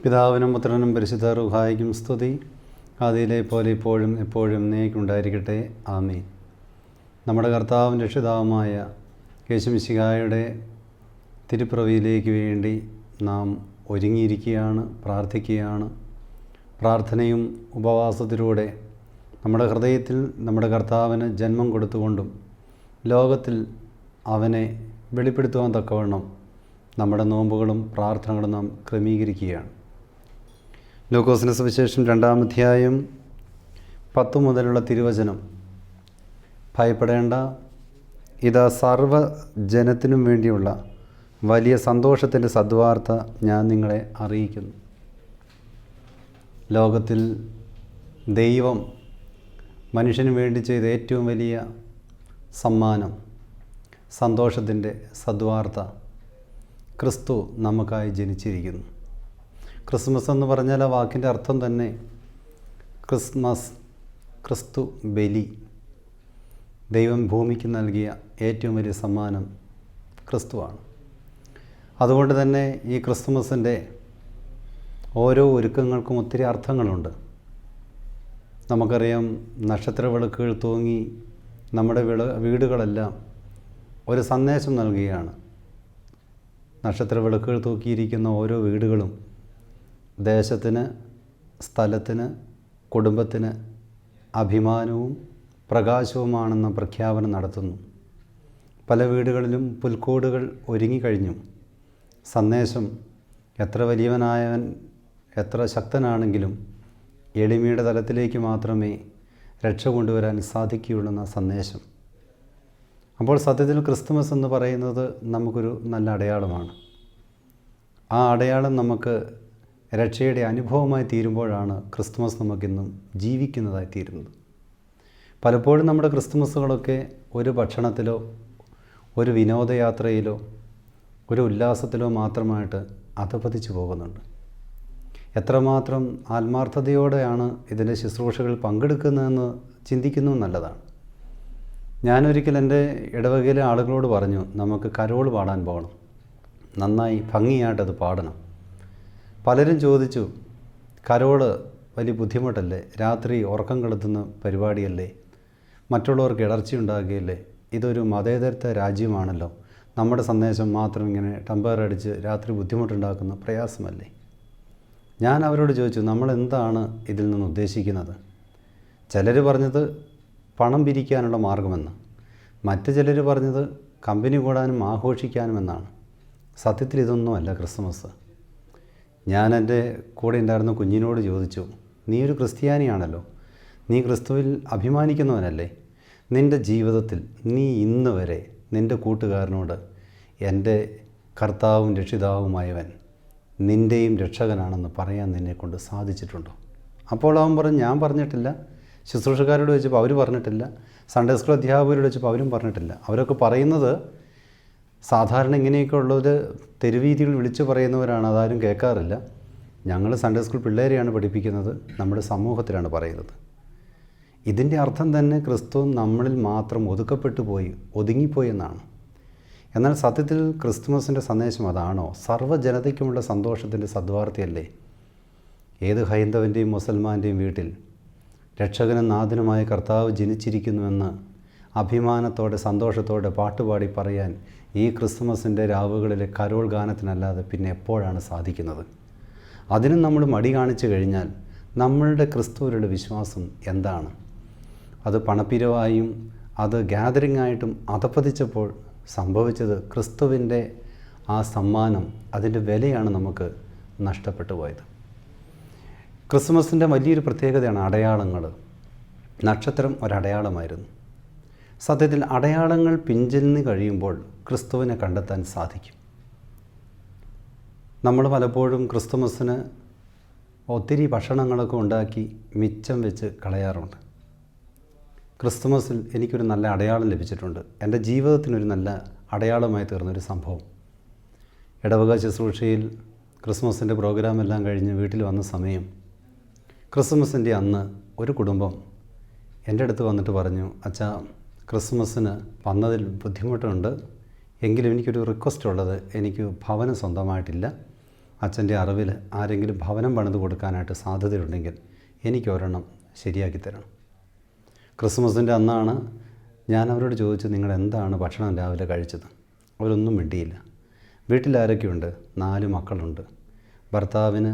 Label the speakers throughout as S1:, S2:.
S1: പിതാവിനും പുത്രനും പരിശുദ്ധ റൂഹായിക്കും സ്തുതി. ആദിയിലെ പോലെ ഇപ്പോഴും എപ്പോഴും എന്നേക്കുണ്ടായിരിക്കട്ടെ. ആമേൻ. നമ്മുടെ കർത്താവും രക്ഷിതാവുമായ യേശുമിശിഹായുടെ തിരുപ്പിറവിയിലേക്ക് വേണ്ടി നാം ഒരുങ്ങിയിരിക്കുകയാണ്, പ്രാർത്ഥിക്കുകയാണ്. പ്രാർത്ഥനയും ഉപവാസത്തിലൂടെ നമ്മുടെ ഹൃദയത്തിൽ നമ്മുടെ കർത്താവിന് ജന്മം കൊടുത്തുകൊണ്ടും ലോകത്തിൽ അവനെ വെളിപ്പെടുത്തുവാൻ തക്കവണ്ണം നമ്മുടെ നോമ്പുകളും പ്രാർത്ഥനകളും നാം ക്രമീകരിക്കുകയാണ്. ലൂക്കോസിൻ്റെ സുവിശേഷം 2-ാം അധ്യായം 10 മുതലുള്ള തിരുവചനം: ഭയപ്പെടേണ്ട, ഇതാ സർവ്വജനത്തിനും വേണ്ടിയുള്ള വലിയ സന്തോഷത്തിൻ്റെ സദ്വാർത്ത ഞാൻ നിങ്ങളെ അറിയിക്കുന്നു. ലോകത്തിൽ ദൈവം മനുഷ്യന് വേണ്ടി ചെയ്ത ഏറ്റവും വലിയ സമ്മാനം, സന്തോഷത്തിൻ്റെ സദ്വാർത്ത, ക്രിസ്തു നമുക്കായി ജനിച്ചിരിക്കുന്നു. ക്രിസ്മസ് എന്ന് പറഞ്ഞാൽ ആ വാക്കിൻ്റെ അർത്ഥം തന്നെ ക്രിസ്മസ്, ക്രിസ്തു ബലി. ദൈവം ഭൂമിക്ക് നൽകിയ ഏറ്റവും വലിയ സമ്മാനം ക്രിസ്തുവാണ്. അതുകൊണ്ട് തന്നെ ഈ ക്രിസ്മസിൻ്റെ ഓരോ ഒരുക്കങ്ങൾക്കും ഒത്തിരി അർത്ഥങ്ങളുണ്ട്. നമുക്കറിയാം, നക്ഷത്ര വിളക്കുകൾ തൂങ്ങി നമ്മുടെ വീടുകളെല്ലാം ഒരു സന്ദേശം നൽകുകയാണ്. നക്ഷത്ര വിളക്കുകൾ തൂക്കിയിരിക്കുന്ന ഓരോ വീടുകളും ദേശത്തിന്, സ്ഥലത്തിന്, കുടുംബത്തിന് അഭിമാനവും പ്രകാശവുമാണെന്ന പ്രഖ്യാപനം നടത്തുന്നു. പല വീടുകളിലും പുൽക്കൂടുകൾ ഒരുങ്ങിക്കഴിഞ്ഞു. സന്ദേശം എത്ര വലിയവനായവൻ, എത്ര ശക്തനാണെങ്കിലും എളിമയുടെ തലത്തിലേക്ക് മാത്രമേ രക്ഷ കൊണ്ടുവരാൻ സാധിക്കുകയുള്ളൂ എന്ന സന്ദേശം. അപ്പോൾ സത്യത്തിൽ ക്രിസ്തുമസ് എന്ന് പറയുന്നത് നമുക്കൊരു നല്ല അടയാളമാണ്. ആ അടയാളം നമുക്ക് രക്ഷയുടെ അനുഭവമായി തീരുമ്പോഴാണ് ക്രിസ്തുമസ് നമുക്കിന്നും ജീവിക്കുന്നതായി തീരുന്നത്. പലപ്പോഴും നമ്മുടെ ക്രിസ്തുമസുകളൊക്കെ ഒരു ഭക്ഷണത്തിലോ ഒരു വിനോദയാത്രയിലോ ഒരു ഉല്ലാസത്തിലോ മാത്രമായിട്ട് അധപതിച്ചു പോകുന്നുണ്ട്. എത്രമാത്രം ആത്മാർത്ഥതയോടെയാണ് ഇതിൻ്റെ ശുശ്രൂഷകൾ പങ്കെടുക്കുന്നതെന്ന് ചിന്തിക്കുന്നത് നല്ലതാണ്. ഞാനൊരിക്കൽ എൻ്റെ ഇടവകയിലെ ആളുകളോട് പറഞ്ഞു, നമുക്ക് കരോൾ പാടാൻ പോകണം, നന്നായി ഭംഗിയായിട്ടത് പാടണം. പലരും ചോദിച്ചു, കരോള് വലിയ ബുദ്ധിമുട്ടല്ലേ, രാത്രി ഉറക്കം കെടുത്തുന്ന പരിപാടിയല്ലേ, മറ്റുള്ളവർക്ക് ഇടർച്ച ഉണ്ടാകുകയില്ലേ, ഇതൊരു മതേതരത്വ രാജ്യമാണല്ലോ, നമ്മുടെ സന്ദേശം മാത്രം ഇങ്ങനെ ടമ്പർ അടിച്ച് രാത്രി ബുദ്ധിമുട്ടുണ്ടാക്കുന്ന പ്രയാസമല്ലേ? ഞാൻ അവരോട് ചോദിച്ചു, നമ്മൾ എന്താണ് ഇതിൽ നിന്ന് ഉദ്ദേശിക്കുന്നത്? ചിലർ പറഞ്ഞത് പണം പിരിക്കാനുള്ള മാർഗമെന്ന്, മറ്റു ചിലർ പറഞ്ഞത് കമ്പനി കൂടാനും ആഘോഷിക്കാനും എന്നാണ്. സത്യത്തിൽ ഇതൊന്നുമല്ല ക്രിസ്മസ്. ഞാൻ എൻ്റെ കൂടെ ഉണ്ടായിരുന്ന കുഞ്ഞിനോട് ചോദിച്ചു, നീ ഒരു ക്രിസ്ത്യാനിയാണല്ലോ, നീ ക്രിസ്തുവിൽ അഭിമാനിക്കുന്നവനല്ലേ, നിൻ്റെ ജീവിതത്തിൽ നീ ഇന്ന് വരെ നിൻ്റെ കൂട്ടുകാരനോട് എൻ്റെ കർത്താവും രക്ഷിതാവുമായവൻ നിൻ്റെയും രക്ഷകനാണെന്ന് പറയാൻ നിന്നെക്കൊണ്ട് സാധിച്ചിട്ടുണ്ടോ? അപ്പോൾ അവൻ പറഞ്ഞു, ഞാൻ പറഞ്ഞിട്ടില്ല. ശുശ്രൂഷക്കാരോട് ചോദിച്ചപ്പോൾ അവർ പറഞ്ഞിട്ടില്ല. സൺഡേ സ്കൂൾ അധ്യാപകരോട് ചോദിച്ചപ്പോൾ അവരും പറഞ്ഞിട്ടില്ല. അവരൊക്കെ പറയുന്നത് സാധാരണ ഇങ്ങനെയൊക്കെ ഉള്ളവർ തെരുവീതികൾ വിളിച്ചു പറയുന്നവരാണ്, അതാരും കേൾക്കാറില്ല. ഞങ്ങൾ സൺഡേ സ്കൂൾ പിള്ളേരെയാണ് പഠിപ്പിക്കുന്നത്, നമ്മുടെ സമൂഹത്തിലാണ് പറയുന്നത്. ഇതിൻ്റെ അർത്ഥം തന്നെ ക്രിസ്തു നമ്മളിൽ മാത്രം ഒതുങ്ങിപ്പോയി എന്നാണ്. എന്നാൽ സത്യത്തിൽ ക്രിസ്തുമസിൻ്റെ സന്ദേശം അതാണോ? സർവ്വജനതയ്ക്കുമുള്ള സന്തോഷത്തിൻ്റെ സദ്വാർത്തയല്ലേ? ഏത് ഹൈന്ദവൻ്റെയും മുസൽമാൻ്റെയും വീട്ടിൽ രക്ഷകനും നാഥനുമായ കർത്താവ് ജനിച്ചിരിക്കുന്നുവെന്ന് അഭിമാനത്തോടെ സന്തോഷത്തോടെ പാട്ടുപാടി പറയാൻ ഈ ക്രിസ്തുമസിൻ്റെ രാവുകളിലെ കരോൾ ഗാനത്തിനല്ലാതെ പിന്നെ എപ്പോഴാണ് സാധിക്കുന്നത്? അതിനും നമ്മൾ മടി കാണിച്ചു കഴിഞ്ഞാൽ നമ്മളുടെ ക്രിസ്തുവിലുള്ള വിശ്വാസം എന്താണ്? അത് പണപ്പിരവായും അത് ഗ്യാതറിംഗ് ആയിട്ടും അധപ്പതിച്ചപ്പോൾ സംഭവിച്ചത് ക്രിസ്തുവിൻ്റെ ആ സമ്മാനം, അതിൻ്റെ വിലയാണ് നമുക്ക് നഷ്ടപ്പെട്ടു പോയത്. ക്രിസ്മസിൻ്റെ വലിയൊരു പ്രത്യേകതയാണ് അടയാളങ്ങൾ. നക്ഷത്രം ഒരടയാളമായിരുന്നു. സത്യത്തിൽ അടയാളങ്ങൾ പിഞ്ചെന്ന് കഴിയുമ്പോൾ ക്രിസ്തുവിനെ കണ്ടെത്താൻ സാധിക്കും. നമ്മൾ പലപ്പോഴും ക്രിസ്തുമസിന് ഒത്തിരി ഭക്ഷണങ്ങളൊക്കെ ഉണ്ടാക്കി മിച്ചം വെച്ച് കളയാറുണ്ട്. ക്രിസ്തുമസിൽ എനിക്കൊരു നല്ല അടയാളം ലഭിച്ചിട്ടുണ്ട്. എൻ്റെ ജീവിതത്തിനൊരു നല്ല അടയാളമായി തീർന്നൊരു സംഭവം. ഇടവക ശുശ്രൂഷയിൽ ക്രിസ്മസിൻ്റെ പ്രോഗ്രാമെല്ലാം കഴിഞ്ഞ് വീട്ടിൽ വന്ന സമയം, ക്രിസ്മസിൻ്റെ അന്ന് ഒരു കുടുംബം എൻ്റെ അടുത്ത് വന്നിട്ട് പറഞ്ഞു, അച്ഛാ, ക്രിസ്മസിന് വന്നതിൽ ബുദ്ധിമുട്ടുണ്ട്, എങ്കിലും എനിക്കൊരു റിക്വസ്റ്റ് ഉള്ളത്, എനിക്ക് ഭവനം സ്വന്തമായിട്ടില്ല, അച്ഛൻ്റെ അറിവിൽ ആരെങ്കിലും ഭവനം പണിത് കൊടുക്കാനായിട്ട് സാധ്യതയുണ്ടെങ്കിൽ എനിക്കൊരെണ്ണം ശരിയാക്കി തരണം. ക്രിസ്മസിൻ്റെ അന്നാണ് ഞാൻ അവരോട് ചോദിച്ചു, നിങ്ങൾ എന്താണ് ഭക്ഷണം രാവിലെ കഴിച്ചത്? അവരൊന്നും മിണ്ടിയില്ല. വീട്ടിലാരൊക്കെയുണ്ട്? 4 മക്കളുണ്ട്. ഭർത്താവിന്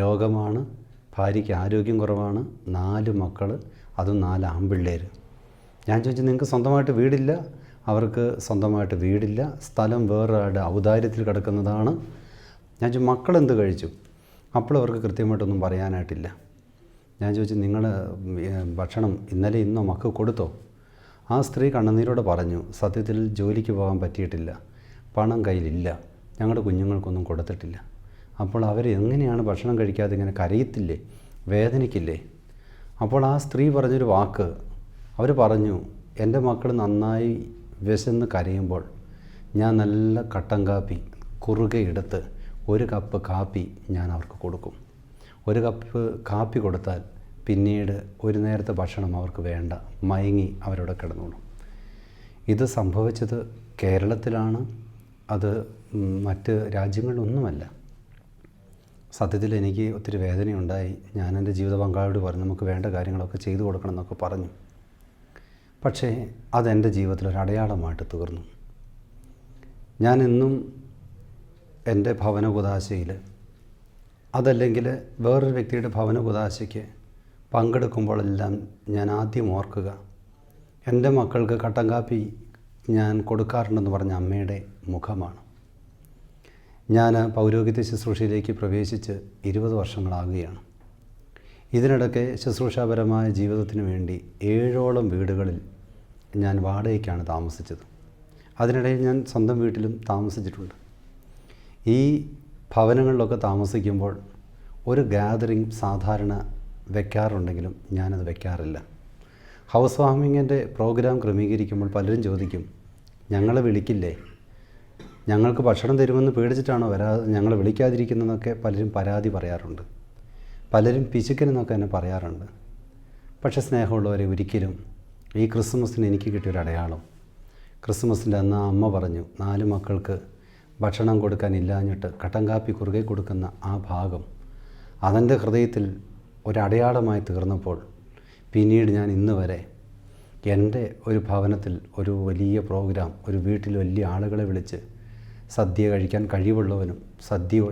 S1: രോഗമാണ്, ഭാര്യയ്ക്ക് ആരോഗ്യം കുറവാണ്, 4 മക്കൾ, അതും 4 ആൺപിള്ളേർ. ഞാൻ ചോദിച്ചു, നിങ്ങൾക്ക് സ്വന്തമായിട്ട് വീടില്ല? അവർക്ക് സ്വന്തമായിട്ട് വീടില്ല, സ്ഥലം വേറൊരാളുടെ ഔദാര്യത്തിൽ കിടക്കുന്നതാണ്. ഞാൻ ചോദിച്ചു, മക്കളെന്ത് കഴിച്ചു? അപ്പോൾ അവർക്ക് കൃത്യമായിട്ടൊന്നും പറയാനായിട്ടില്ല. ഞാൻ ചോദിച്ചു, നിങ്ങൾ ഭക്ഷണം ഇന്നലെ ഇന്നോ മക്കൾ കൊടുത്തോ? ആ സ്ത്രീ കണ്ണുനീരോടെ പറഞ്ഞു, സത്യത്തിൽ ജോലിക്ക് പോകാൻ പറ്റിയിട്ടില്ല, പണം കയ്യിലില്ല, ഞങ്ങളുടെ കുഞ്ഞുങ്ങൾക്കൊന്നും കൊടുത്തിട്ടില്ല. അപ്പോൾ അവർ എങ്ങനെയാണ് ഭക്ഷണം കഴിക്കാതെ ഇങ്ങനെ കരയത്തില്ലേ, വേദനിക്കില്ലേ? അപ്പോൾ ആ സ്ത്രീ പറഞ്ഞൊരു വാക്ക്, അവർ പറഞ്ഞു, എൻ്റെ മക്കൾ നന്നായി വിശന്ന് കരയുമ്പോൾ ഞാൻ നല്ല കട്ടൻ കാപ്പി കുറുകെ എടുത്ത് 1 കപ്പ് കാപ്പി ഞാൻ അവർക്ക് കൊടുക്കും. 1 കപ്പ് കാപ്പി കൊടുത്താൽ പിന്നീട് ഒരു നേരത്തെ ഭക്ഷണം അവർക്ക് വേണ്ട, മയങ്ങി അവരവിടെ കിടന്നോളും. ഇത് സംഭവിച്ചത് കേരളത്തിലാണ്, അത് മറ്റ് രാജ്യങ്ങളിലൊന്നുമല്ല. സത്യത്തിൽ എനിക്ക് ഒത്തിരി വേദനയുണ്ടായി. ഞാൻ എൻ്റെ ജീവിത പങ്കാളിയോട് പറഞ്ഞു, നമുക്ക് വേണ്ട കാര്യങ്ങളൊക്കെ ചെയ്തു കൊടുക്കണം എന്നൊക്കെ പറഞ്ഞു. പക്ഷേ അതെൻ്റെ ജീവിതത്തിലൊരു അടയാളമായിട്ട് തീർന്നു. ഞാനെന്നും എൻ്റെ ഭവന കുദാശയിൽ, അതല്ലെങ്കിൽ വേറൊരു വ്യക്തിയുടെ ഭവന കുദാശയ്ക്ക് പങ്കെടുക്കുമ്പോഴെല്ലാം ഞാൻ ആദ്യം ഓർക്കുക, എൻ്റെ മക്കൾക്ക് കട്ടൻ കാപ്പി ഞാൻ കൊടുക്കാറുണ്ടെന്ന് പറഞ്ഞ അമ്മയുടെ മുഖമാണ്. ഞാൻ പൗരോഹിത്യ ശുശ്രൂഷയിലേക്ക് പ്രവേശിച്ച് 20 വർഷങ്ങളാകുകയാണ്. ഇതിനിടയ്ക്ക് ശുശ്രൂഷാപരമായ ജീവിതത്തിന് വേണ്ടി 7ഓളം വീടുകളിൽ ഞാൻ വാടകയ്ക്കാണ് താമസിച്ചത്. അതിനിടയിൽ ഞാൻ സ്വന്തം വീട്ടിലും താമസിച്ചിട്ടുണ്ട്. ഈ ഭവനങ്ങളിലൊക്കെ താമസിക്കുമ്പോൾ ഒരു ഗാദറിങ് സാധാരണ വയ്ക്കാറുണ്ടെങ്കിലും ഞാനത് വയ്ക്കാറില്ല. ഹൗസ് വാമിങ്ങിൻ്റെ പ്രോഗ്രാം ക്രമീകരിക്കുമ്പോൾ പലരും ചോദിക്കും, ഞങ്ങളെ വിളിക്കില്ലേ, ഞങ്ങൾക്ക് ഭക്ഷണം തരുമെന്ന് പേടിച്ചിട്ടാണോ ഞങ്ങളെ വിളിക്കാതിരിക്കുന്നതെന്നൊക്കെ പലരും പരാതി പറയാറുണ്ട്. പലരും പിശുക്കനെന്നൊക്കെ എന്നെ പറയാറുണ്ട്. പക്ഷേ സ്നേഹമുള്ളവരെ, ഒരിക്കലും ഈ ക്രിസ്മസിന് എനിക്ക് കിട്ടിയൊരു അടയാളം, ക്രിസ്മസിൻ്റെ അന്ന് അമ്മ പറഞ്ഞു 4 മക്കൾക്ക് ഭക്ഷണം കൊടുക്കാനില്ലാഞ്ഞിട്ട് കട്ടൻ കാപ്പി കുറുകെ കൊടുക്കുന്ന ആ ഭാഗം അതെൻ്റെ ഹൃദയത്തിൽ ഒരടയാളമായി തീർന്നപ്പോൾ പിന്നീട് ഞാൻ ഇന്ന് വരെ എൻ്റെ ഒരു ഭവനത്തിൽ ഒരു വലിയ പ്രോഗ്രാം, ഒരു വീട്ടിൽ വലിയ ആളുകളെ വിളിച്ച് സദ്യ കഴിക്കാൻ കഴിവുള്ളവനും,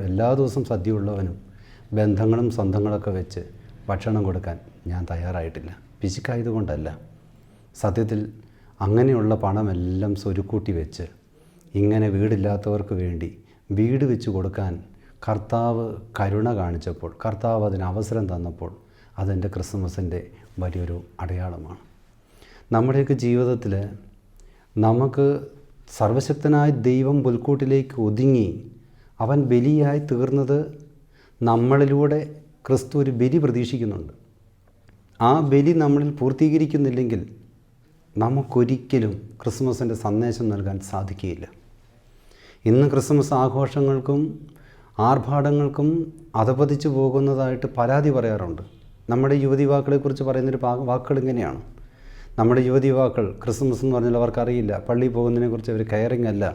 S1: എല്ലാ ദിവസവും സദ്യ ഉള്ളവനും, ബന്ധങ്ങളും സ്വന്തങ്ങളൊക്കെ വെച്ച് ഭക്ഷണം കൊടുക്കാൻ ഞാൻ തയ്യാറായിട്ടില്ല. പിശുക്കായതുകൊണ്ടല്ല. സത്യത്തിൽ അങ്ങനെയുള്ള പണമെല്ലാം സ്വരുക്കൂട്ടി വെച്ച് ഇങ്ങനെ വീടില്ലാത്തവർക്ക് വേണ്ടി വീട് വെച്ച് കൊടുക്കാൻ കർത്താവ് കരുണ കാണിച്ചപ്പോൾ, കർത്താവ് അതിന് അവസരം തന്നപ്പോൾ അതെൻ്റെ ക്രിസ്മസിൻ്റെ വലിയൊരു അടയാളമാണ്. നമ്മുടെയൊക്കെ ജീവിതത്തിൽ നമുക്ക് സർവശക്തനായ ദൈവം പുൽക്കൂട്ടിലേക്ക് ഒതുങ്ങി അവൻ ബലിയായി തീർന്നത് നമ്മളിലൂടെ ക്രിസ്തു ഒരു ബലി പ്രതീക്ഷിക്കുന്നുണ്ട്. ആ ബലി നമ്മളിൽ പൂർത്തീകരിക്കുന്നില്ലെങ്കിൽ നമുക്കൊരിക്കലും ക്രിസ്മസിൻ്റെ സന്ദേശം നൽകാൻ സാധിക്കുകയില്ല. ഇന്ന് ക്രിസ്മസ് ആഘോഷങ്ങൾക്കും ആർഭാടങ്ങൾക്കും അധപതിച്ചു പോകുന്നതായിട്ട് പരാതി പറയാറുണ്ട്. നമ്മുടെ യുവതിവാക്കളെക്കുറിച്ച് പറയുന്നൊരു വാക്കുകൾ ഇങ്ങനെയാണ്, നമ്മുടെ യുവതിവാക്കൾ ക്രിസ്മസ് എന്ന് പറഞ്ഞാൽ അവർക്കറിയില്ല, പള്ളിയിൽ പോകുന്നതിനെക്കുറിച്ച് അവർ കെയറിങ് അല്ല,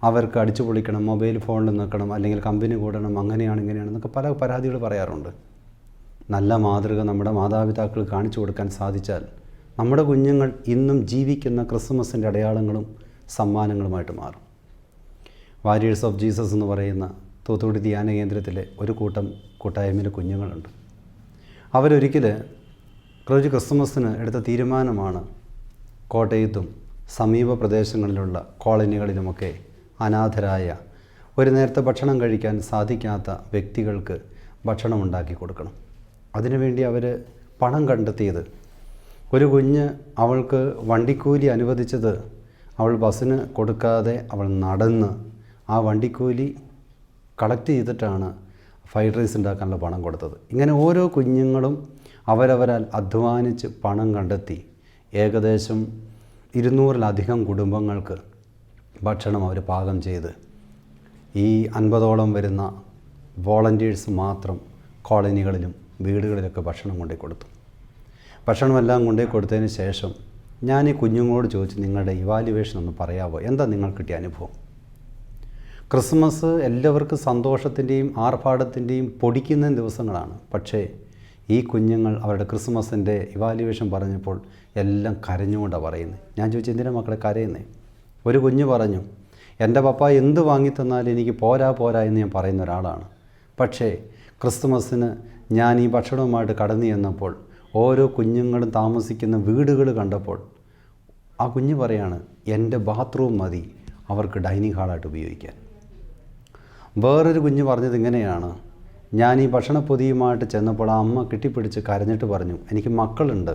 S1: അവർക്ക് അടിച്ചു പൊളിക്കണം, മൊബൈൽ ഫോണിൽ നിൽക്കണം, അല്ലെങ്കിൽ കമ്പനി കൂടണം, അങ്ങനെയാണ് ഇങ്ങനെയാണെന്നൊക്കെ പല പരാതികൾ പറയാറുണ്ട്. നല്ല മാതൃക നമ്മുടെ മാതാപിതാക്കൾ കാണിച്ചു കൊടുക്കാൻ സാധിച്ചാൽ നമ്മുടെ കുഞ്ഞുങ്ങൾ ഇന്നും ജീവിക്കുന്ന ക്രിസ്മസിൻ്റെ അടയാളങ്ങളും സമ്മാനങ്ങളുമായിട്ട് മാറും. വാരിയേഴ്സ് ഓഫ് ജീസസ് എന്ന് പറയുന്ന തൂത്തുക്കുടി ധ്യാന കേന്ദ്രത്തിലെ ഒരു കൂട്ടായ്മയിലെ കുഞ്ഞുങ്ങളുണ്ട്. അവരൊരിക്കൽ ക്രിസ്മസിന് എടുത്ത തീരുമാനമാണ് കോട്ടയത്തും സമീപ പ്രദേശങ്ങളിലുള്ള കോളനികളിലുമൊക്കെ അനാഥരായ, ഒരു നേരത്തെ ഭക്ഷണം കഴിക്കാൻ സാധിക്കാത്ത വ്യക്തികൾക്ക് ഭക്ഷണം ഉണ്ടാക്കി കൊടുക്കണം. അതിനുവേണ്ടി അവർ പണം കണ്ടെത്തിയത്, ഒരു കുഞ്ഞ് അവൾക്ക് വണ്ടിക്കൂലി അനുവദിച്ചത്, അവൾ ബസ്സിന് കൊടുക്കാതെ അവൾ നടന്ന് ആ വണ്ടിക്കൂലി കളക്ട് ചെയ്തിട്ടാണ് ഫ്രൈഡ് റൈസ് ഉണ്ടാക്കാനുള്ള പണം കൊടുത്തത്. ഇങ്ങനെ ഓരോ കുഞ്ഞുങ്ങളും അവരവരാൽ അധ്വാനിച്ച് പണം കണ്ടെത്തി ഏകദേശം 200-ലധികം കുടുംബങ്ങൾക്ക് ഭക്ഷണം അവർ പാകം ചെയ്ത് ഈ 50ഓളം വരുന്ന വോളണ്ടിയേഴ്സ് മാത്രം കോളനികളിലും വീടുകളിലൊക്കെ ഭക്ഷണം കൊണ്ടുപോയി കൊടുത്തു. ഭക്ഷണമെല്ലാം കൊണ്ടുപോയി കൊടുത്തതിന് ശേഷം ഞാൻ ഈ കുഞ്ഞുങ്ങളോട് ചോദിച്ചു, നിങ്ങളുടെ ഇവാലുവേഷൻ ഒന്ന് പറയാമോ, എന്താ നിങ്ങൾക്ക് കിട്ടിയ അനുഭവം? ക്രിസ്മസ് എല്ലാവർക്കും സന്തോഷത്തിൻ്റെയും ആർഭാടത്തിൻ്റെയും പൊടിക്കുന്ന ദിവസങ്ങളാണ്. പക്ഷേ ഈ കുഞ്ഞുങ്ങൾ അവരുടെ ക്രിസ്മസിൻ്റെ ഇവാലുവേഷൻ പറഞ്ഞപ്പോൾ എല്ലാം കരഞ്ഞുകൊണ്ടാണ് പറയുന്നത്. ഞാൻ ചോദിച്ചു, എന്തിനാ മക്കളെ കരയുന്നേ? ഒരു കുഞ്ഞ് പറഞ്ഞു, എൻ്റെ പപ്പ എന്ത് വാങ്ങിത്തന്നാലും എനിക്ക് പോരാ എന്ന് ഞാൻ പറയുന്ന ഒരാളാണ്. പക്ഷേ ക്രിസ്മസിന് ഞാൻ ഈ ഭക്ഷണവുമായിട്ട് കടന്നു ചെന്നപ്പോൾ ഓരോ കുഞ്ഞുങ്ങളും താമസിക്കുന്ന വീടുകൾ കണ്ടപ്പോൾ ആ കുഞ്ഞ് പറയാണ്, എൻ്റെ ബാത്റൂം മതി അവർക്ക് ഡൈനിങ് ഹാളായിട്ട് ഉപയോഗിക്കാൻ. വേറൊരു കുഞ്ഞ് പറഞ്ഞത് ഇങ്ങനെയാണ്, ഞാൻ ഈ ഭക്ഷണപ്പൊതിയുമായിട്ട് ചെന്നപ്പോൾ ആ അമ്മ കെട്ടിപ്പിടിച്ച് കരഞ്ഞിട്ട് പറഞ്ഞു, എനിക്ക് മക്കളുണ്ട്,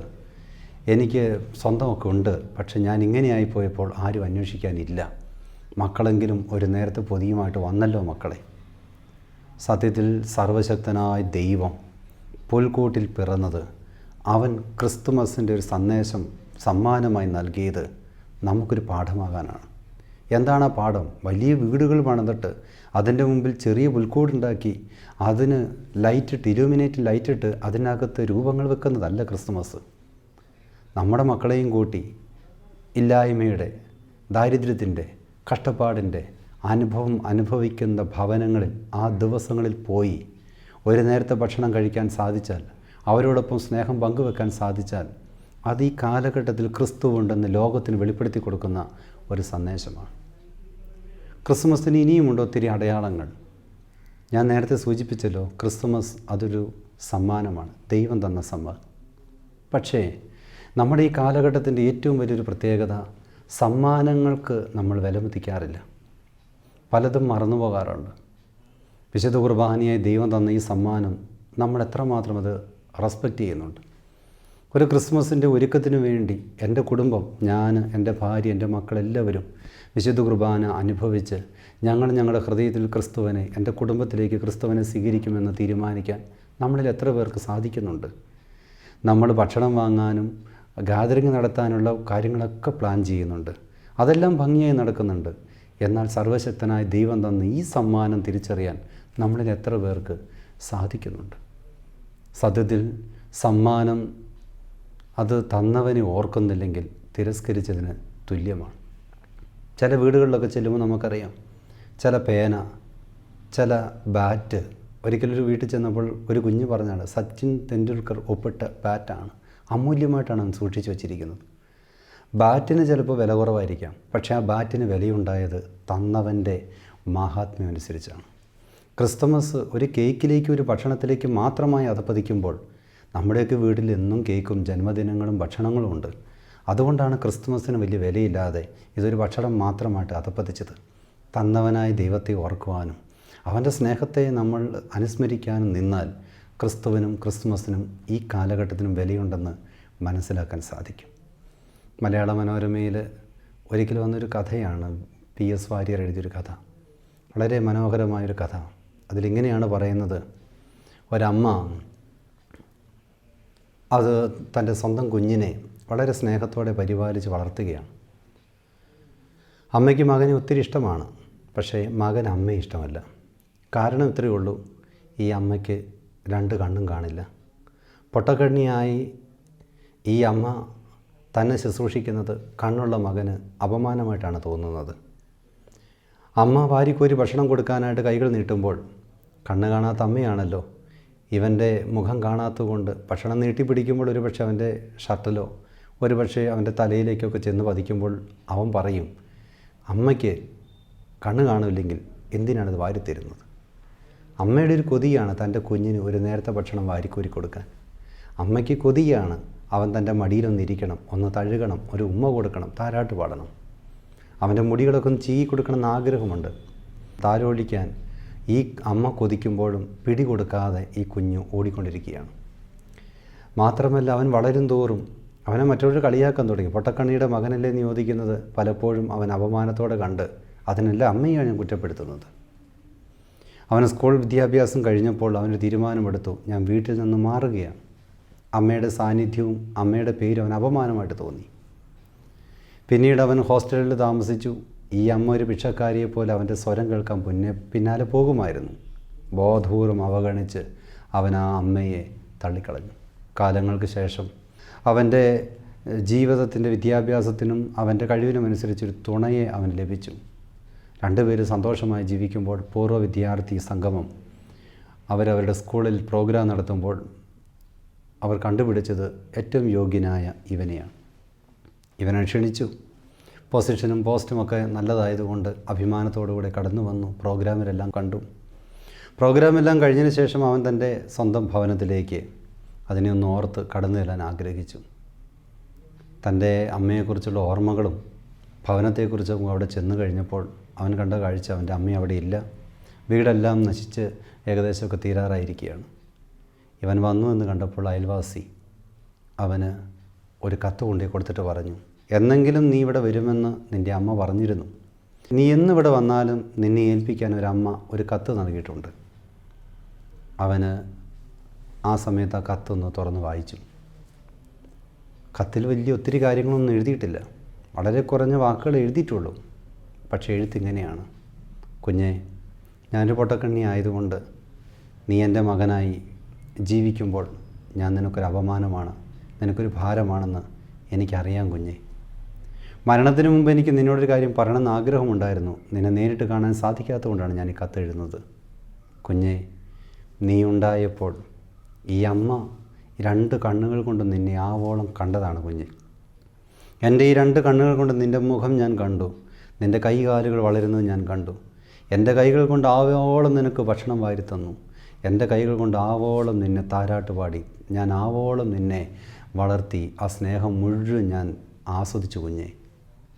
S1: എനിക്ക് സ്വന്തമൊക്കെ ഉണ്ട്, പക്ഷെ ഞാൻ ഇങ്ങനെയായിപ്പോയപ്പോൾ ആരും അന്വേഷിക്കാനില്ല. മക്കളെങ്കിലും ഒരു നേരത്തെ പൊതിയുമായിട്ട് വന്നല്ലോ മക്കളെ. സത്യത്തിൽ സർവശക്തനായ ദൈവം പുൽക്കൂട്ടിൽ പിറന്നത്, അവൻ ക്രിസ്തുമസിൻ്റെ ഒരു സന്ദേശം സമ്മാനമായി നൽകിയത് നമുക്കൊരു പാഠമാകാനാണ്. എന്താണ് ആ പാഠം? വലിയ വീടുകൾ പണിതിട്ട് അതിൻ്റെ മുമ്പിൽ ചെറിയ പുൽക്കൂടുണ്ടാക്കി അതിന് ലൈറ്റിട്ട്, ഇലുമിനേറ്റ് ലൈറ്റിട്ട് അതിനകത്ത് രൂപങ്ങൾ വെക്കുന്നതല്ല ക്രിസ്തുമസ്. നമ്മുടെ മക്കളെയും കൂട്ടി ഇല്ലായ്മയുടെ, ദാരിദ്ര്യത്തിൻ്റെ, കഷ്ടപ്പാടിൻ്റെ അനുഭവം അനുഭവിക്കുന്ന ഭവനങ്ങളിൽ ആ ദിവസങ്ങളിൽ പോയി ഒരു നേരത്തെ ഭക്ഷണം കഴിക്കാൻ സാധിച്ചാൽ, അവരോടൊപ്പം സ്നേഹം പങ്കുവെക്കാൻ സാധിച്ചാൽ, അത് ഈ കാലഘട്ടത്തിൽ ക്രിസ്തുവുണ്ടെന്ന് ലോകത്തിന് വെളിപ്പെടുത്തി കൊടുക്കുന്ന ഒരു സന്ദേശമാണ്. ക്രിസ്മസിന് ഇനിയുമുണ്ട് ഒത്തിരി അടയാളങ്ങൾ. ഞാൻ നേരത്തെ സൂചിപ്പിച്ചല്ലോ, ക്രിസ്മസ് അതൊരു സമ്മാനമാണ്, ദൈവം തന്ന സമ്മാനം. പക്ഷേ നമ്മുടെ ഈ കാലഘട്ടത്തിൻ്റെ ഏറ്റവും വലിയൊരു പ്രത്യേകത, സമ്മാനങ്ങൾക്ക് നമ്മൾ വിലമതിക്കാറില്ല, പലതും മറന്നു പോകാറുണ്ട്. വിശുദ്ധ കുർബാനയായി ദൈവം തന്ന ഈ സമ്മാനം നമ്മൾ എത്രമാത്രം അത് റെസ്പെക്റ്റ് ചെയ്യുന്നുണ്ട്. ഒരു ക്രിസ്മസിൻ്റെ ഒരുക്കത്തിന് വേണ്ടി എൻ്റെ കുടുംബം, ഞാൻ, എൻ്റെ ഭാര്യ, എൻ്റെ മക്കളെല്ലാവരും വിശുദ്ധ കുർബാന അനുഭവിച്ച് ഞങ്ങളുടെ ഹൃദയത്തിൽ ക്രിസ്തുവിനെ, എൻ്റെ കുടുംബത്തിലേക്ക് ക്രിസ്തുവിനെ സ്വീകരിക്കുമെന്ന് തീരുമാനിക്കാൻ നമ്മളിൽ എത്ര പേർക്ക് സാധിക്കുന്നുണ്ട്? നമ്മൾ ഭക്ഷണം വാങ്ങാനും ഗാദറിങ് നടത്താനുള്ള കാര്യങ്ങളൊക്കെ പ്ലാൻ ചെയ്യുന്നുണ്ട്, അതെല്ലാം ഭംഗിയായി നടക്കുന്നുണ്ട്. എന്നാൽ സർവശക്തനായ ദൈവം തന്ന ഈ സമ്മാനം തിരിച്ചറിയാൻ നമ്മളിൽ എത്ര പേർക്ക് സാധിക്കുന്നുണ്ട്? സത്യത്തിൽ സമ്മാനം അത് തന്നവനെ ഓർക്കുന്നില്ലെങ്കിൽ തിരസ്കരിച്ചതിന് തുല്യമാണ്. ചില വീടുകളിലൊക്കെ ചെല്ലുമ്പോൾ നമുക്കറിയാം, ചില പേന, ചില ബാറ്റ്. ഒരിക്കലൊരു വീട്ടിൽ ചെന്നപ്പോൾ ഒരു കുഞ്ഞ് പറഞ്ഞാണ്, സച്ചിൻ തെണ്ടുൽക്കർ ഒപ്പിട്ട ബാറ്റാണ്, അമൂല്യമായിട്ടാണ് അവൻ സൂക്ഷിച്ചു വച്ചിരിക്കുന്നത്. ബാറ്റിന് ചിലപ്പോൾ വില കുറവായിരിക്കാം, പക്ഷേ ആ ബാറ്റിന് വിലയുണ്ടായത് തന്നവൻ്റെ മാഹാത്മ്യം അനുസരിച്ചാണ്. ക്രിസ്തുമസ് ഒരു കേക്കിലേക്ക്, ഒരു ഭക്ഷണത്തിലേക്ക് മാത്രമായി അധപ്പതിക്കുമ്പോൾ നമ്മുടെയൊക്കെ വീട്ടിൽ എന്നും കേക്കും ജന്മദിനങ്ങളും ഭക്ഷണങ്ങളും ഉണ്ട്. അതുകൊണ്ടാണ് ക്രിസ്തുമസിന് വലിയ വിലയില്ലാതെ ഇതൊരു ഭക്ഷണം മാത്രമായിട്ട് അധപ്പതിച്ചത്. തന്നവനായ ദൈവത്തെ ഓർക്കുവാനും അവൻ്റെ സ്നേഹത്തെ നമ്മൾ അനുസ്മരിക്കാനും നിന്നാൽ ക്രിസ്തുവിനും ക്രിസ്തുമസിനും ഈ കാലഘട്ടത്തിനും വിലയുണ്ടെന്ന് മനസ്സിലാക്കാൻ സാധിക്കും. മലയാള മനോരമയിൽ ഒരിക്കൽ വന്നൊരു കഥയാണ്, PS വാര്യർ എഴുതിയൊരു കഥ. വളരെ മനോഹരമായൊരു കഥ. അതിലിങ്ങനെയാണ് പറയുന്നത്, ഒരമ്മ അത് തൻ്റെ സ്വന്തം കുഞ്ഞിനെ വളരെ സ്നേഹത്തോടെ പരിപാലിച്ച് വളർത്തുകയാണ്. അമ്മയ്ക്ക് മകനെ ഒത്തിരി ഇഷ്ടമാണ്, പക്ഷേ മകൻ അമ്മയെ ഇഷ്ടമല്ല. കാരണം ഇത്രയേ ഉള്ളൂ, ഈ അമ്മയ്ക്ക് 2 കണ്ണും കാണില്ല. പൊട്ടക്കണ്ണിയായി ഈ അമ്മ തന്നെ ശുശ്രൂഷിക്കുന്നത് കണ്ണുള്ള മകന് അപമാനമായിട്ടാണ് തോന്നുന്നത്. അമ്മ വാരിക്കോരി ഭക്ഷണം കൊടുക്കാനായിട്ട് കൈകൾ നീട്ടുമ്പോൾ കണ്ണ് കാണാത്ത അമ്മയാണല്ലോ, ഇവൻ്റെ മുഖം കാണാത്തതുകൊണ്ട് ഭക്ഷണം നീട്ടിപ്പിടിക്കുമ്പോൾ ഒരുപക്ഷെ അവൻ്റെ ഷർട്ടിലോ ഒരുപക്ഷെ അവൻ്റെ തലയിലേക്കൊക്കെ ചെന്ന് പതിക്കുമ്പോൾ അവൻ പറയും, അമ്മയ്ക്ക് കണ്ണ് കാണില്ലെങ്കിൽ എന്തിനാണിത് വാരിത്തരുന്നത്? അമ്മയുടെ ഒരു കൊതിയാണ് തൻ്റെ കുഞ്ഞിന് ഒരു നേരത്തെ ഭക്ഷണം വാരിക്കോരി കൊടുക്കാൻ. അമ്മയ്ക്ക് കൊതിയാണ് അവൻ തൻ്റെ മടിയിലൊന്നിരിക്കണം, ഒന്ന് തഴുകണം, ഒരു ഉമ്മ കൊടുക്കണം, താരാട്ട് പാടണം. അവൻ്റെ മുടികളൊക്കെ ഒന്ന് ചീകി കൊടുക്കണമെന്ന് ആഗ്രഹമുണ്ട്. താലോലിക്കാൻ ഈ അമ്മ കൊതിക്കുമ്പോഴും പിടി കൊടുക്കാതെ ഈ കുഞ്ഞ് ഓടിക്കൊണ്ടിരിക്കുകയാണ്. മാത്രമല്ല, അവൻ വളരും തോറും അവനെ മറ്റൊരു കളിയാക്കാൻ തുടങ്ങി. പൊട്ടക്കണ്ണിയുടെ മകനല്ലേ എന്ന് ചോദിക്കുന്നത് പലപ്പോഴും അവൻ അപമാനത്തോടെ കണ്ട് അതിനെല്ലാം അമ്മയാണ് ഞാൻ കുറ്റപ്പെടുത്തുന്നത്. അവൻ സ്കൂൾ വിദ്യാഭ്യാസം കഴിഞ്ഞപ്പോൾ അവനൊരു തീരുമാനമെടുത്തു, ഞാൻ വീട്ടിൽ നിന്ന് മാറുകയാണ്. അമ്മയുടെ സാന്നിധ്യവും അമ്മയുടെ പേരും അവൻ അപമാനമായിട്ട് തോന്നി. പിന്നീട് അവൻ ഹോസ്റ്റലിൽ താമസിച്ചു. ഈ അമ്മ ഒരു ഭിക്ഷക്കാരിയെപ്പോലെ അവൻ്റെ സ്വരം കേൾക്കാൻ പിന്നാലെ പോകുമായിരുന്നു. ബോധപൂർവം അവഗണിച്ച് അവൻ ആ അമ്മയെ തള്ളിക്കളഞ്ഞു. കാലങ്ങൾക്ക് ശേഷം അവൻ്റെ ജീവിതത്തിൻ്റെ വിദ്യാഭ്യാസത്തിനും അവൻ്റെ കഴിവിനുമനുസരിച്ചൊരു തുണയെ അവൻ ലഭിച്ചു. രണ്ടുപേരും സന്തോഷമായി ജീവിക്കുമ്പോൾ പൂർവ്വ വിദ്യാർത്ഥി സംഗമം അവരവരുടെ സ്കൂളിൽ പ്രോഗ്രാം നടത്തുമ്പോൾ അവർ കണ്ടുപിടിച്ചത് ഏറ്റവും യോഗ്യനായ ഇവനെയാണ്. ഇവനെ ക്ഷണിച്ചു. പൊസിഷനും പോസ്റ്റുമൊക്കെ നല്ലതായതുകൊണ്ട് അഭിമാനത്തോടുകൂടെ കടന്നു വന്നു. പ്രോഗ്രാമിലെല്ലാം കണ്ടു. പ്രോഗ്രാമെല്ലാം കഴിഞ്ഞതിന് ശേഷം അവൻ തൻ്റെ സ്വന്തം ഭവനത്തിലേക്ക് അതിനെ ഒന്ന് ഓർത്ത് കടന്നു ചെല്ലാൻ ആഗ്രഹിച്ചു. തൻ്റെ അമ്മയെക്കുറിച്ചുള്ള ഓർമ്മകളും ഭവനത്തെക്കുറിച്ചും അവിടെ ചെന്ന് കഴിഞ്ഞപ്പോൾ അവൻ കണ്ട കാഴ്ച, അവൻ്റെ അമ്മ അവിടെ ഇല്ല. വീടെല്ലാം നശിച്ച് ഏകദേശമൊക്കെ തീരാറായിരിക്കുകയാണ്. ഇവൻ വന്നു എന്ന് കണ്ടപ്പോൾ അയൽവാസി അവന് ഒരു കത്ത് കൊണ്ടു കൊടുത്തിട്ട് പറഞ്ഞു, എന്നെങ്കിലും നീ ഇവിടെ വരുമെന്ന് നിൻ്റെ അമ്മ പറഞ്ഞിരുന്നു. നീ എന്നിവിടെ വന്നാലും നിന്നെ ഏൽപ്പിക്കാൻ ഒരമ്മ ഒരു കത്ത് നൽകിയിട്ടുണ്ട്. അവന് ആ സമയത്ത് ആ കത്തൊന്ന് തുറന്ന് വായിച്ചു. കത്തിൽ ഒത്തിരി കാര്യങ്ങളൊന്നും എഴുതിയിട്ടില്ല. വളരെ കുറഞ്ഞ വാക്കുകൾ എഴുതിയിട്ടുള്ളൂ. പക്ഷേ എഴുത്തിങ്ങനെയാണ്: കുഞ്ഞെ, ഞാനൊരു പൊട്ടക്കണ്ണി ആയതുകൊണ്ട് നീ എൻ്റെ മകനായി ജീവിക്കുമ്പോൾ ഞാൻ നിനക്കൊരു അപമാനമാണ്, നിനക്കൊരു ഭാരമാണെന്ന് എനിക്കറിയാം കുഞ്ഞെ. മരണത്തിന് മുമ്പ് എനിക്ക് നിന്നോടൊരു കാര്യം പറയണമെന്ന് ആഗ്രഹമുണ്ടായിരുന്നു. നിന്നെ നേരിട്ട് കാണാൻ സാധിക്കാത്തതുകൊണ്ടാണ് ഞാൻ ഈ കത്തെഴുതുന്നത്. കുഞ്ഞെ, നീ ഉണ്ടായപ്പോൾ ഈ അമ്മ 2 കണ്ണുകൾ കൊണ്ട് നിന്നെ ആവോളം കണ്ടതാണ് കുഞ്ഞെ. എൻ്റെ ഈ 2 കണ്ണുകൾ കൊണ്ട് നിൻ്റെ മുഖം ഞാൻ കണ്ടു. നിൻ്റെ കൈകാലുകൾ വളരുന്നത് ഞാൻ കണ്ടു. എൻ്റെ കൈകൾ കൊണ്ട് ആവോളം നിനക്ക് ഭക്ഷണം വാരിത്തന്നു. എൻ്റെ കൈകൾ കൊണ്ട് ആവോളം നിന്നെ താരാട്ട് പാടി. ഞാൻ ആവോളം നിന്നെ വളർത്തി. ആ സ്നേഹം മുഴുവൻ ഞാൻ ആസ്വദിച്ചു കുഞ്ഞെ.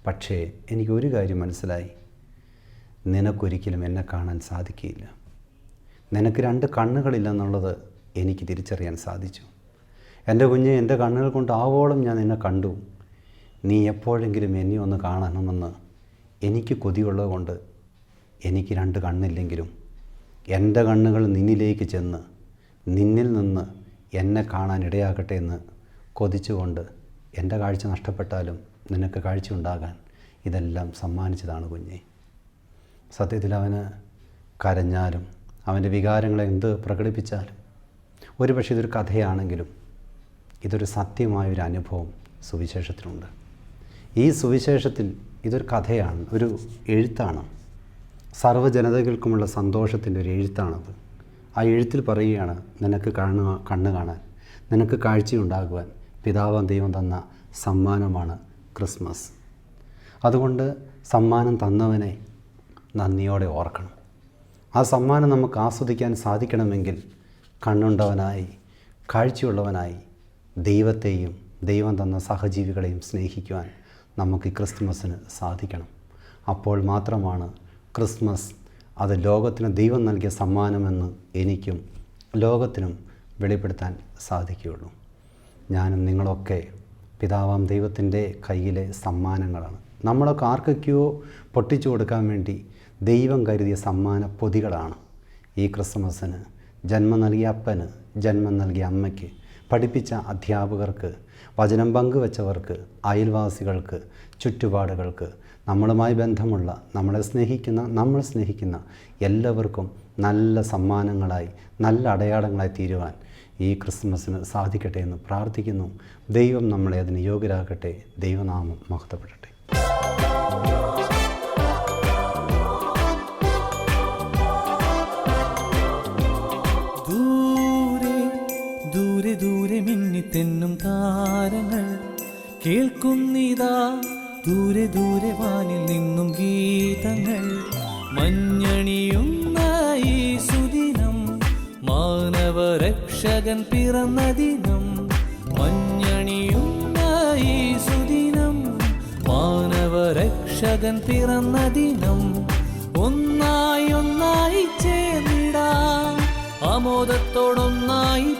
S1: പക്ഷേ എനിക്കൊരു കാര്യം മനസ്സിലായി, നിനക്കൊരിക്കലും എന്നെ കാണാൻ സാധിക്കില്ല. നിനക്ക് 2 കണ്ണുകളില്ലെന്നുള്ളത് എനിക്ക് തിരിച്ചറിയാൻ സാധിച്ചു. എൻ്റെ കുഞ്ഞെ, എൻ്റെ കണ്ണുകൾ കൊണ്ട് ആവോളം ഞാൻ നിന്നെ കണ്ടു. നീ എപ്പോഴെങ്കിലും എന്നെ ഒന്ന് കാണണമെന്ന് എനിക്ക് കൊതിയുള്ളത് കൊണ്ട് എനിക്ക് 2 കണ്ണില്ലെങ്കിലും എൻ്റെ കണ്ണുകൾ നിന്നിലേക്ക് ചെന്ന് നിന്നിൽ നിന്ന് എന്നെ കാണാൻ ഇടയാകട്ടെ എന്ന് കൊതിച്ചുകൊണ്ട് എൻ്റെ കാഴ്ച നഷ്ടപ്പെട്ടാലും നിനക്ക് കാഴ്ച ഉണ്ടാകാൻ ഇതെല്ലാം സമ്മാനിച്ചതാണ് കുഞ്ഞെ. സത്യത്തിൽ അവന് കരഞ്ഞാലും അവൻ്റെ വികാരങ്ങളെ എന്ത് പ്രകടിപ്പിച്ചാലും, ഒരുപക്ഷെ ഇതൊരു കഥയാണെങ്കിലും ഇതൊരു സത്യമായൊരു അനുഭവം സുവിശേഷത്തിലുണ്ട്. ഈ സുവിശേഷത്തിൽ ഇതൊരു കഥയാണ്, ഒരു എഴുത്താണ്. സർവ്വജനതകൾക്കുമുള്ള സന്തോഷത്തിൻ്റെ ഒരു എഴുത്താണത്. ആ എഴുത്തിൽ പറയുകയാണ്, നിനക്ക് കണ്ണ് കാണാൻ, നിനക്ക് കാഴ്ചയുണ്ടാകുവാൻ പിതാവാം ദൈവം തന്ന സമ്മാനമാണ് ക്രിസ്മസ്. അതുകൊണ്ട് സമ്മാനം തന്നവനെ നന്ദിയോടെ ഓർക്കണം. ആ സമ്മാനം നമുക്ക് ആസ്വദിക്കാൻ സാധിക്കണമെങ്കിൽ കണ്ണുണ്ടവനായി, കാഴ്ചയുള്ളവനായി ദൈവത്തെയും ദൈവം തന്ന സഹജീവികളെയും സ്നേഹിക്കുവാൻ നമുക്ക് ഈ ക്രിസ്മസിന് സാധിക്കണം. അപ്പോൾ മാത്രമാണ് ക്രിസ്മസ് അത് ലോകത്തിന് ദൈവം നൽകിയ സമ്മാനമെന്ന് എനിക്കും ലോകത്തിനും വെളിപ്പെടുത്താൻ സാധിക്കുകയുള്ളൂ. ഞാനും നിങ്ങളൊക്കെ പിതാവാം ദൈവത്തിൻ്റെ കയ്യിലെ സമ്മാനങ്ങളാണ്. നമ്മളൊക്കെ ആർക്കൊക്കെയോ പൊട്ടിച്ചു കൊടുക്കാൻ വേണ്ടി ദൈവം കരുതിയ സമ്മാന പൊതികളാണ്. ഈ ക്രിസ്മസിന് ജന്മം നൽകിയ അപ്പന്, ജന്മം നൽകിയ അമ്മയ്ക്ക്, പഠിപ്പിച്ച അധ്യാപകർക്ക്, വചനം പങ്കുവെച്ചവർക്ക്, അയൽവാസികൾക്ക്, ചുറ്റുപാടുകൾക്ക്, നമ്മളുമായി ബന്ധമുള്ള, നമ്മൾ സ്നേഹിക്കുന്ന എല്ലാവർക്കും നല്ല സമ്മാനങ്ങളായി, നല്ല അടയാളങ്ങളായി തീരുവാൻ ഈ ക്രിസ്മസിന് സാധിക്കട്ടെ എന്ന് പ്രാർത്ഥിക്കുന്നു. ദൈവം നമ്മളെ അതിന് യോഗ്യരാക്കട്ടെ. ദൈവനാമം മഹത്വപ്പെടട്ടെ.
S2: ദൂരെ ദൂരെ മിന്നിത്തെന്നും താരങ്ങൾ കേൾക്കുന്നിതാ, ദൂരെ ദൂരെ വാനിൽ നിന്നും ഗീതങ്ങൾ. മഞ്ഞണിയുന്ന ഈ സുദിനം മാനവരക്ഷകൻ പിറന്ന ദിനം. മഞ്ഞണിയുന്ന ഈ സുദിനം മാനവരക്ഷകൻ പിറന്ന ദിനം. ഒന്നായി ചേർന്നിടാം, ആമോദത്തോടൊന്നായി